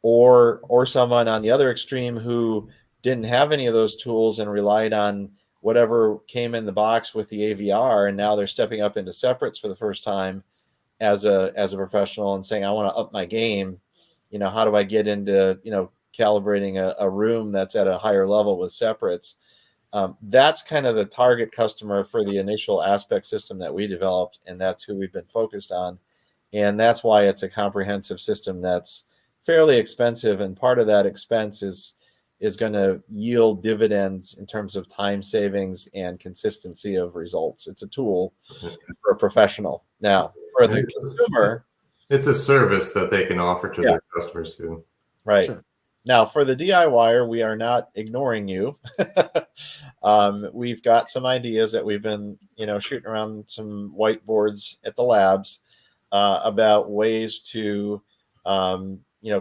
or someone on the other extreme who didn't have any of those tools and relied on whatever came in the box with the AVR, and now they're stepping up into separates for the first time as a professional and saying, I want to up my game. How do I get into calibrating a room that's at a higher level with separates? That's kind of the target customer for the initial Aspect system that we developed, and that's who we've been focused on. And that's why it's a comprehensive system that's fairly expensive, and part of that expense is going to yield dividends in terms of time savings and consistency of results. It's a tool for a professional. Now, for the consumer, it's a service that they can offer to their customers too. Right. Sure. Now, for the DIYer, we are not ignoring you. We've got some ideas that we've been, shooting around some whiteboards at the labs about ways to,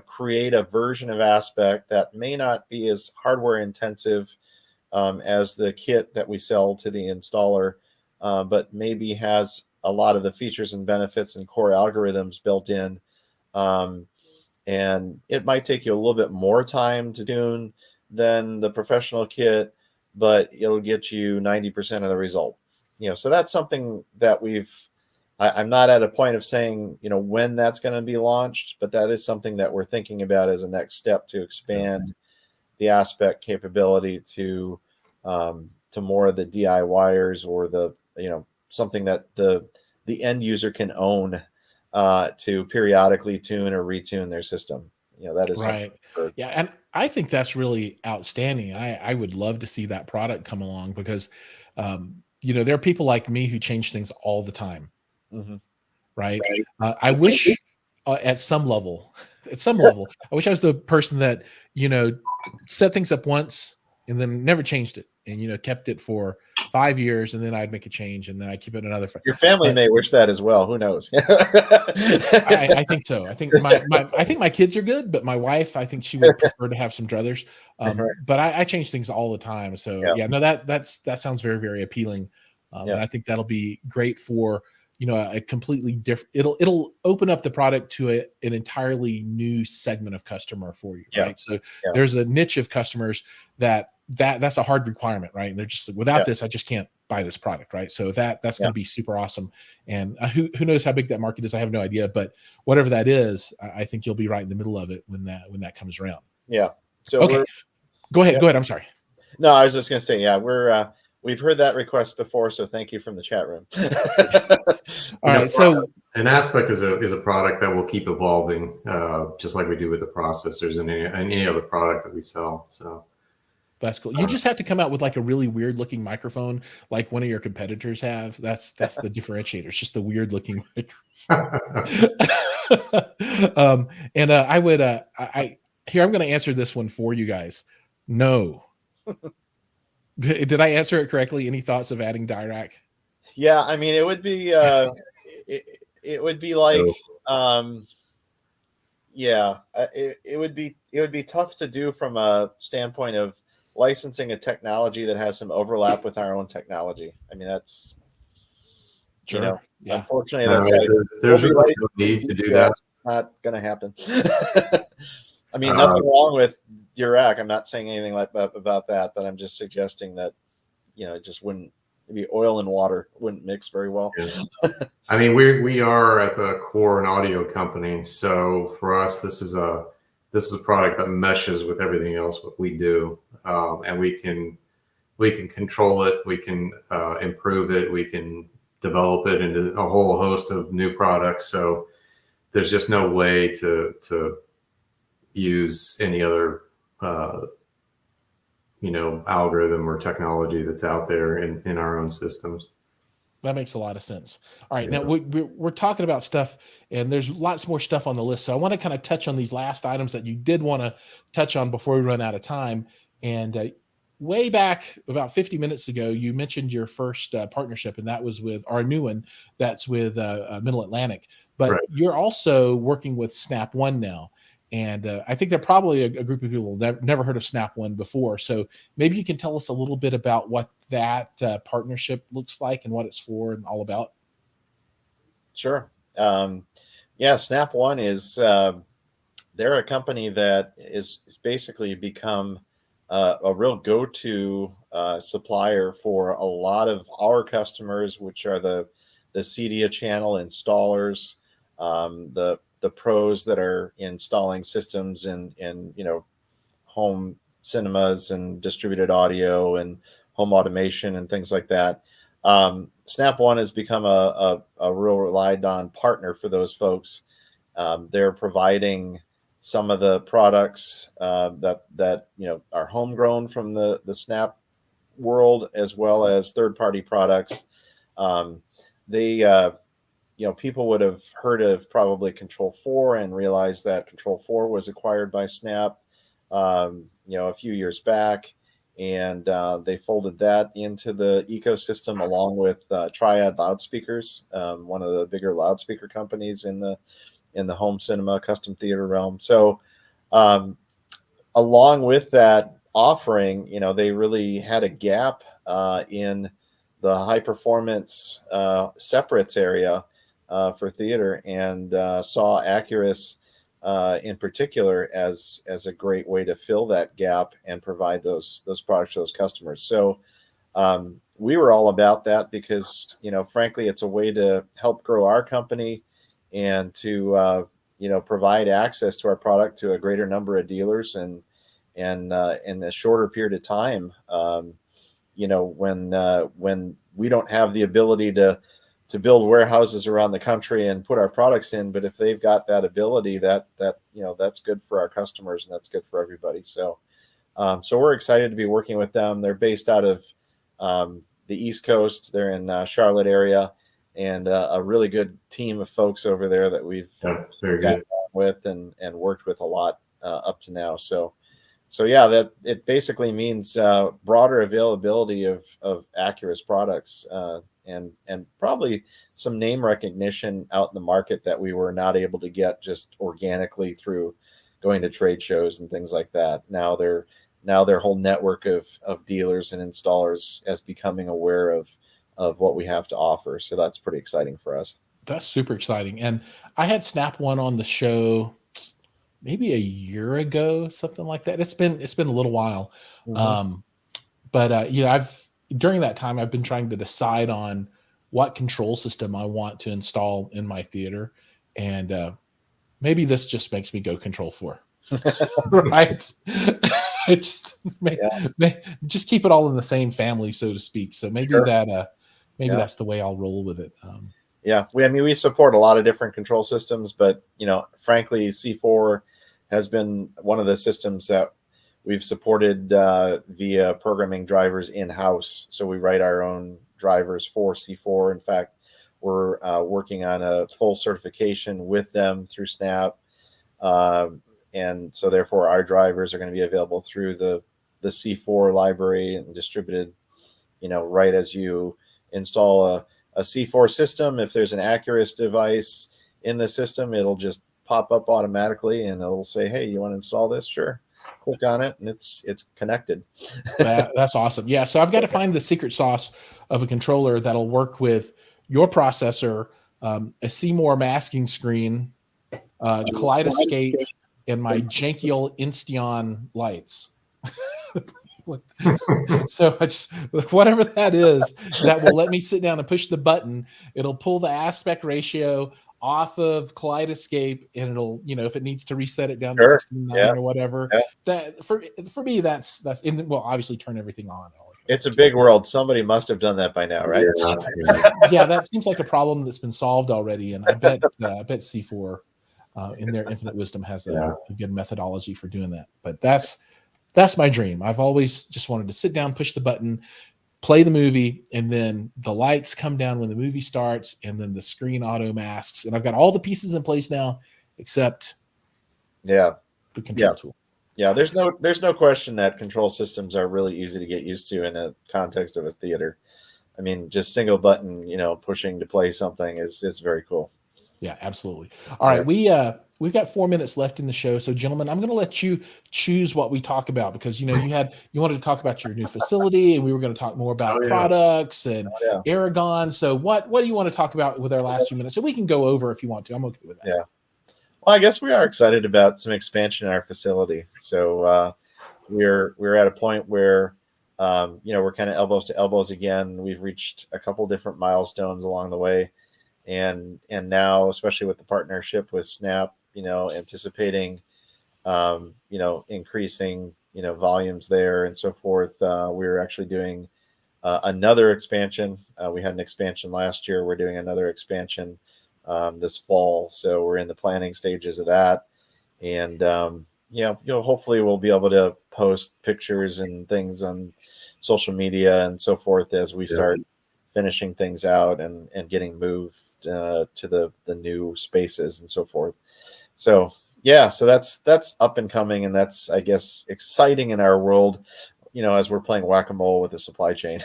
create a version of Aspect that may not be as hardware intensive as the kit that we sell to the installer, but maybe has a lot of the features and benefits and core algorithms built in. And it might take you a little bit more time to tune than the professional kit, but it'll get you 90% of the result. So that's something that I'm not at a point of saying, when that's going to be launched, but that is something that we're thinking about as a next step to expand the Aspect capability to more of the DIYers, or the, something that the end user can own to periodically tune or retune their system. That is right. Yeah, and I think that's really outstanding. I would love to see that product come along, because there are people like me who change things all the time. Mm-hmm. Right. I wish at some level, I wish I was the person that, set things up once and then never changed it, and, kept it for 5 years, and then I'd make a change, and then I keep it another. Your family may wish that as well. Who knows? I think so. I think my kids are good, but my wife, I think she would prefer to have some druthers. But I change things all the time. So that sounds very, very appealing. And I think that'll be great for, a completely different, it'll open up the product to an entirely new segment of customer for you. Right. So there's a niche of customers that's a hard requirement, right? And they're just, without this, I just can't buy this product. Right. So that's going to be super awesome. And who knows how big that market is? I have no idea, but whatever that is, I think you'll be right in the middle of it when that comes around. Yeah. So okay, go ahead. I'm sorry. No, I was just going to say, we've heard that request before, so thank you from the chat room. All right, so an Aspect is a product that will keep evolving, just like we do with the processors and any other product that we sell. So that's cool. You just have to come out with like a really weird looking microphone, like one of your competitors have. That's the differentiator. It's just the weird looking microphone. And I would I'm going to answer this one for you guys. No. Did I answer it correctly? Any thoughts of adding Dirac? Yeah, I mean, it would be it would be like it would be tough to do from a standpoint of licensing a technology that has some overlap with our own technology. I mean, that's unfortunately there's really no need to do that. Not going to happen. I mean, nothing wrong with Dirac. I'm not saying anything about that, but I'm just suggesting that, it just wouldn't, maybe oil and water wouldn't mix very well. Yeah. I mean, we are at the core an audio company. So for us, this is a product that meshes with everything else what we do. And we can control it. We can improve it. We can develop it into a whole host of new products. So there's just no way to use any other algorithm or technology that's out there in our own systems. That makes a lot of sense. All right, now we're talking about stuff, and there's lots more stuff on the list. So I want to kind of touch on these last items that you did want to touch on before we run out of time. And way back about 50 minutes ago, you mentioned your first partnership, and that was with our new one. That's with Middle Atlantic. But you're also working with Snap One now. And I think they're probably a group of people that never heard of Snap One before. So maybe you can tell us a little bit about what that partnership looks like and what it's for and all about. Sure. Snap One is they're a company that is basically become a real go-to supplier for a lot of our customers, which are the CEDIA channel installers, the pros that are installing systems in home cinemas and distributed audio and home automation and things like that. Snap One has become a real relied on partner for those folks. They're providing some of the products that are homegrown from the Snap world, as well as third-party products. People would have heard of probably Control4 and realized that Control4 was acquired by Snap, a few years back, and they folded that into the ecosystem along with Triad loudspeakers, one of the bigger loudspeaker companies in the home cinema custom theater realm. So, along with that offering, they really had a gap in the high performance separates area for theater, and saw Acurus in particular as a great way to fill that gap and provide those products to those customers. So we were all about that because, frankly, it's a way to help grow our company and to provide access to our product to a greater number of dealers and in a shorter period of time. When we don't have the ability to build warehouses around the country and put our products in, but if they've got that ability, that's good for our customers and that's good for everybody. So we're excited to be working with them. They're based out of the East Coast. They're in Charlotte area, and a really good team of folks over there that we've gotten with and worked with a lot up to now. So that it basically means broader availability of Acurus products and probably some name recognition out in the market that we were not able to get just organically through going to trade shows and things like that. Now their whole network of dealers and installers is becoming aware of what we have to offer. So that's pretty exciting for us. That's super exciting. And I had Snap One on the show maybe a year ago, something like that. It's been a little while. Mm-hmm. During that time, I've been trying to decide on what control system I want to install in my theater. And maybe this just makes me go Control4, right? Just keep it all in the same family, so to speak. So maybe that's the way I'll roll with it. We support a lot of different control systems, but frankly, C4 has been one of the systems that we've supported via programming drivers in-house. So we write our own drivers for C4. In fact, we're working on a full certification with them through Snap. And so therefore our drivers are going to be available through the C4 library and distributed, right as you install a C4 system. If there's an Acurus device in the system, it'll just pop up automatically and it'll say, hey, you want to install this? Sure. Click on it and it's connected. That's awesome. Yeah. So I've got to find the secret sauce of a controller that'll work with your processor, a Seymour masking screen, kaleidoscope, and my janky old Insteon lights. So whatever that is, that will let me sit down and push the button. It'll pull the aspect ratio off of kaleidoscope, and it'll, if it needs to reset it down to 69 or whatever. That for me, that's obviously turn everything on and all It's a big world. Somebody must have done that by now, right? Yeah, that seems like a problem that's been solved already, and I bet C4 in their infinite wisdom has a good methodology for doing that. But that's my dream. I've always just wanted to sit down, push the button, play the movie, and then the lights come down when the movie starts, and then the screen auto masks. And I've got all the pieces in place now, except the control tool. Yeah, there's no question that control systems are really easy to get used to in a context of a theater. I mean, just single button, pushing to play something is very cool. Yeah, absolutely. All right, we've got 4 minutes left in the show, so gentlemen, I'm going to let you choose what we talk about, because you wanted to talk about your new facility, and we were going to talk more about products and Aragon. So what do you want to talk about with our last few minutes? So we can go over if you want to. I'm okay with that. Yeah. Well, I guess we are excited about some expansion in our facility. So we're at a point where we're kind of elbows to elbows again. We've reached a couple different milestones along the way. And now, especially with the partnership with Snap, anticipating, increasing, volumes there and so forth. We're actually doing another expansion. We had an expansion last year. We're doing another expansion this fall. So we're in the planning stages of that. And, hopefully we'll be able to post pictures and things on social media and so forth as we start finishing things out and getting moved to the new spaces and so forth. So so that's up and coming, and that's, I guess, exciting in our world, as we're playing whack-a-mole with the supply chain.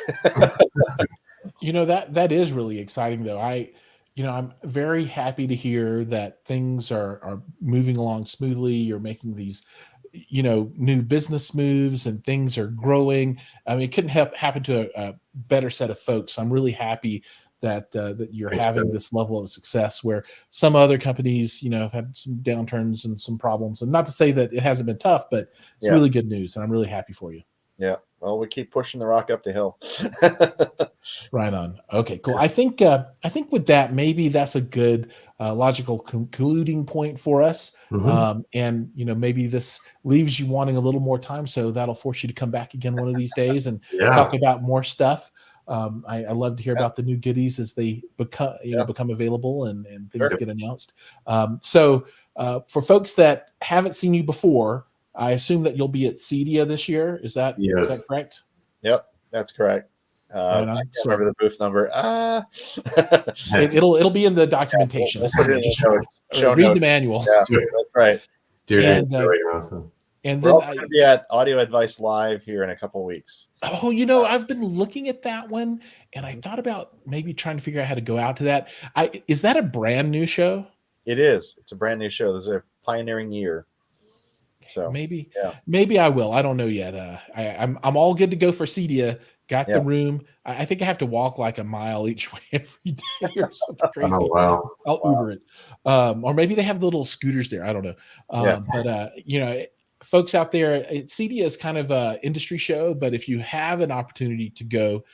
That is really exciting, though. I'm very happy to hear that things are moving along smoothly. You're making these new business moves, and things are growing. I mean, it couldn't happen to a better set of folks. I'm really happy that you're having this level of success, where some other companies, have had some downturns and some problems. And not to say that it hasn't been tough, but it's really good news, and I'm really happy for you. Yeah. Well, we keep pushing the rock up the hill. Right on. Okay, cool. I think with that, maybe that's a good logical concluding point for us. And maybe this leaves you wanting a little more time, so that'll force you to come back again one of these days and talk about more stuff. I love to hear about the new goodies as they become available and things get announced. So for folks that haven't seen you before, I assume that you'll be at CEDIA this year. Is that correct? Yep, that's correct. I can't remember the booth number. It'll be in the documentation. Read the manual. Yeah, that's right. And we're also going to be at Audio Advice Live here in a couple of weeks. Oh, I've been looking at that one, and I thought about maybe trying to figure out how to go out to that. Is that a brand new show? It is. It's a brand new show. This is a pioneering year. So maybe I will. I don't know yet. I'm all good to go for CEDIA. Got the room. I think I have to walk like a mile each way every day or something crazy. Oh, wow. I'll Uber it. Or maybe they have the little scooters there. I don't know. But folks out there, CEDIA is kind of an industry show, but if you have an opportunity to go,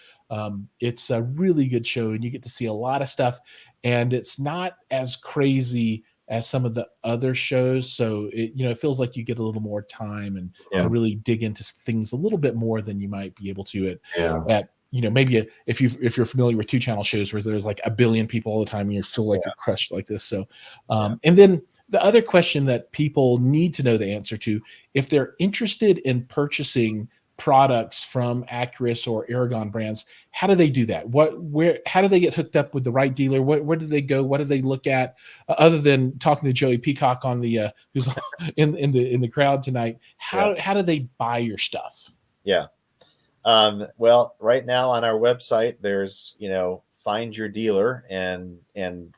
it's a really good show, and you get to see a lot of stuff, and it's not as crazy as some of the other shows. So it feels like you get a little more time and really dig into things a little bit more than you might be able to at maybe if you're familiar with 2-channel shows where there's like a billion people all the time and you feel like you're crushed like this. So, and then the other question that people need to know the answer to, if they're interested in purchasing products from Acurus or Aragon brands, how do they do that? How do they get hooked up with the right dealer? Where do they go? What do they look at other than talking to Joey Peacock on the who's in the crowd tonight? How do they buy your stuff? Yeah. Well, right now on our website, there's, find your dealer and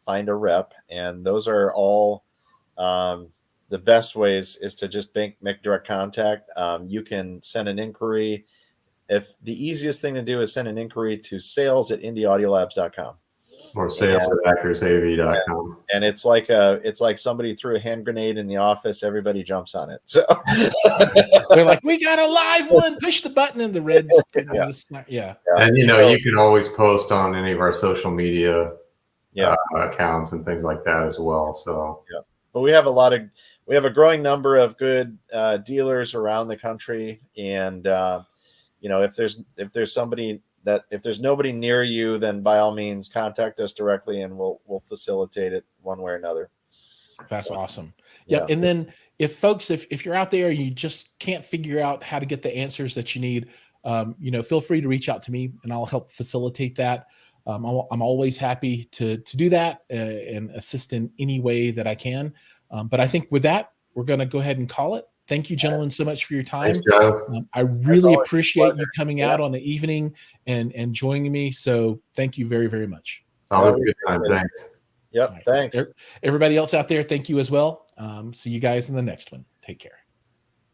find a rep. And those are all, the best ways is to just make direct contact. You can send an inquiry. If the easiest thing to do is send an inquiry to sales@indieaudiolabs.com. Or sales@acurusAV.com. And it's like somebody threw a hand grenade in the office. Everybody jumps on it. So they're like, "We got a live one. Push the button," and the red. And you can always post on any of our social media accounts and things like that as well. So but we have a growing number of good dealers around the country, and if there's nobody near you, then by all means contact us directly, and we'll facilitate it one way or another. That's awesome. Yep. And then if you're out there, you just can't figure out how to get the answers that you need, feel free to reach out to me and I'll help facilitate that. I'm always happy to do that and assist in any way that I can. But I think with that, we're going to go ahead and call it. Thank you, gentlemen, so much for your time. Thanks, Jiles. I really appreciate you coming out on the evening and joining me. So thank you very, very much. Always a good time. Thanks. Yep. Thanks. Everybody else out there, thank you as well. See you guys in the next one. Take care.